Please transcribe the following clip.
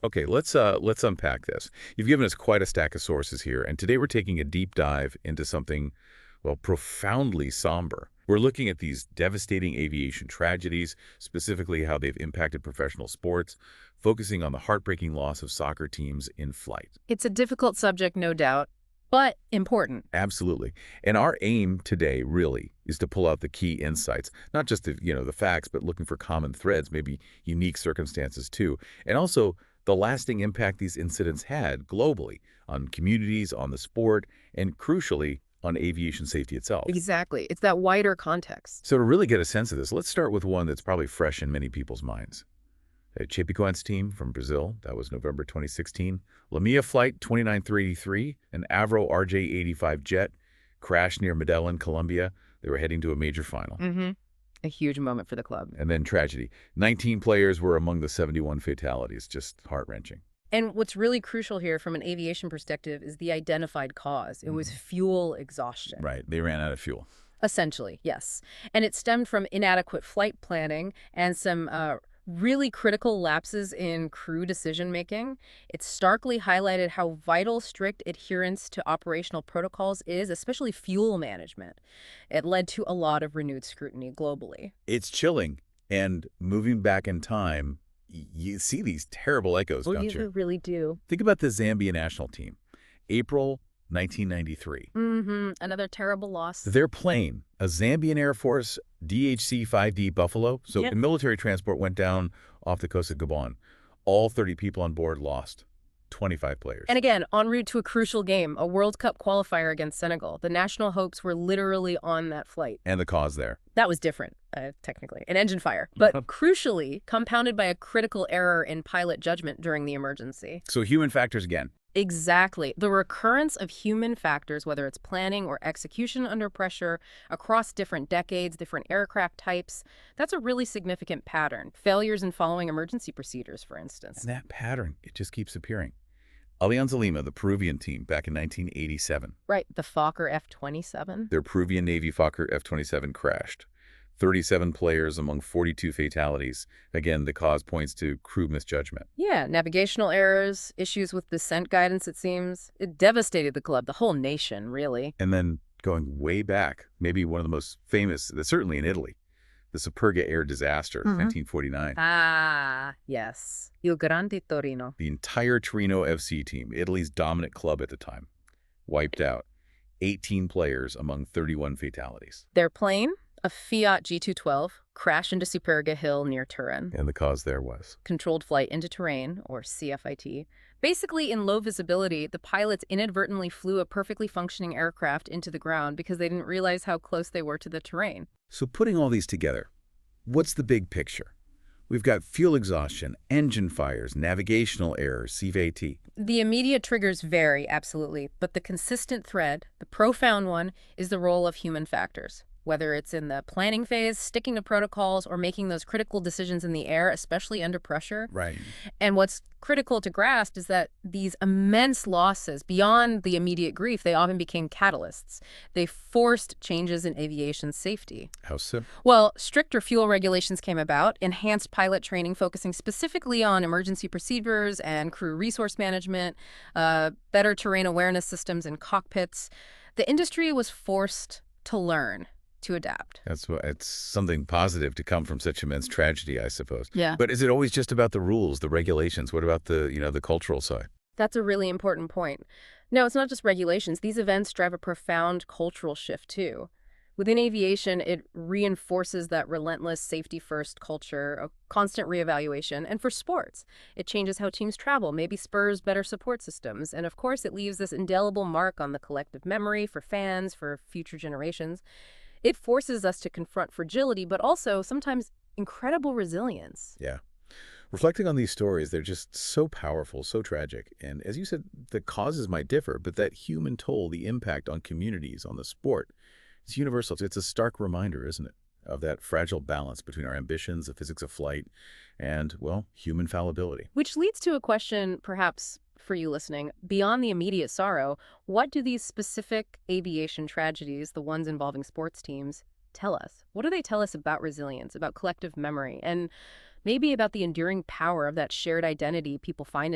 Okay, let's unpack this. You've given us quite a stack of sources here, and today we're taking a deep dive into something, well, profoundly somber. We're looking at these devastating aviation tragedies, specifically how they've impacted professional sports, focusing on the heartbreaking loss of soccer teams in flight. It's a difficult subject, no doubt, but important. Absolutely. And our aim today really is to pull out the key insights, not just the facts, but looking for common threads, maybe unique circumstances too, and also the lasting impact these incidents had globally on communities, on the sport, and crucially, on aviation safety itself. Exactly. It's that wider context. So to really get a sense of this, let's start with one that's probably fresh in many people's minds. A Chapecoense team from Brazil, that was November 2016. Lamia Flight 29383, an Avro RJ-85 jet, crashed near Medellin, Colombia. They were heading to a major final. A huge moment for the club. And then tragedy. 19 players were among the 71 fatalities. Just heart-wrenching. And what's really crucial here from an aviation perspective is the identified cause. It was fuel exhaustion. Right. They ran out of fuel. Essentially, yes. And it stemmed from inadequate flight planning and some really critical lapses in crew decision-making. It starkly highlighted how vital strict adherence to operational protocols is, especially fuel management. It led to a lot of renewed scrutiny globally. It's chilling. And moving back in time, you see these terrible echoes, don't you? You really do. Think about the Zambia national team. April 1993. Another terrible loss. Their plane, a Zambian Air Force DHC-5D Buffalo, so Yep. military transport, went down off the coast of Gabon. All 30 people on board lost. 25 players. And again, en route to a crucial game, a World Cup qualifier against Senegal. The national hopes were literally on that flight. And the cause there. That was different, technically, an engine fire. But crucially, compounded by a critical error in pilot judgment during the emergency. So human factors again. Exactly. The recurrence of human factors, whether it's planning or execution under pressure, across different decades, different aircraft types, that's a really significant pattern. Failures in following emergency procedures, for instance. And that pattern, it just keeps appearing. Alianza Lima, the Peruvian team, back in 1987. Right, the Fokker F-27. Their Peruvian Navy Fokker F-27 crashed. 37 players among 42 fatalities. Again, the cause points to crew misjudgment. Yeah, navigational errors, issues with descent guidance, it seems. It devastated the club, the whole nation, really. And then going way back, maybe one of the most famous, certainly in Italy, the Superga Air Disaster, 1949. Ah, yes. Il Grande Torino. The entire Torino FC team, Italy's dominant club at the time, wiped out. 18 players among 31 fatalities. Their plane, a Fiat G212, crashed into Superga Hill near Turin. And the cause there was? Controlled flight into terrain, or CFIT. Basically, in low visibility, the pilots inadvertently flew a perfectly functioning aircraft into the ground because they didn't realize how close they were to the terrain. So putting all these together, what's the big picture? We've got fuel exhaustion, engine fires, navigational errors, CVAT. The immediate triggers vary, absolutely, but the consistent thread, the profound one, is the role of human factors. Whether it's in the planning phase, sticking to protocols, or making those critical decisions in the air, especially under pressure. Right. And what's critical to grasp is that these immense losses, beyond the immediate grief, they often became catalysts. They forced changes in aviation safety. How so? Well, stricter fuel regulations came about, enhanced pilot training focusing specifically on emergency procedures and crew resource management, better terrain awareness systems in cockpits. The industry was forced to learn, to adapt. It's something positive to come from such immense tragedy, I suppose. Yeah. But is it always just about the rules, the regulations? What about the cultural side? That's a really important point. No, it's not just regulations. These events drive a profound cultural shift, too. Within aviation, it reinforces that relentless safety-first culture, a constant reevaluation. And for sports, it changes how teams travel, maybe spurs better support systems. And of course, it leaves this indelible mark on the collective memory for fans, for future generations. It forces us to confront fragility, but also sometimes incredible resilience. Yeah. Reflecting on these stories, they're just so powerful, so tragic. And as you said, the causes might differ, but that human toll, the impact on communities, on the sport, it's universal. It's a stark reminder, isn't it, of that fragile balance between our ambitions, the physics of flight, and, well, human fallibility. Which leads to a question, perhaps, for you listening. Beyond the immediate sorrow, what do these specific aviation tragedies, the ones involving sports teams, tell us? What do they tell us about resilience, about collective memory, and maybe about the enduring power of that shared identity people find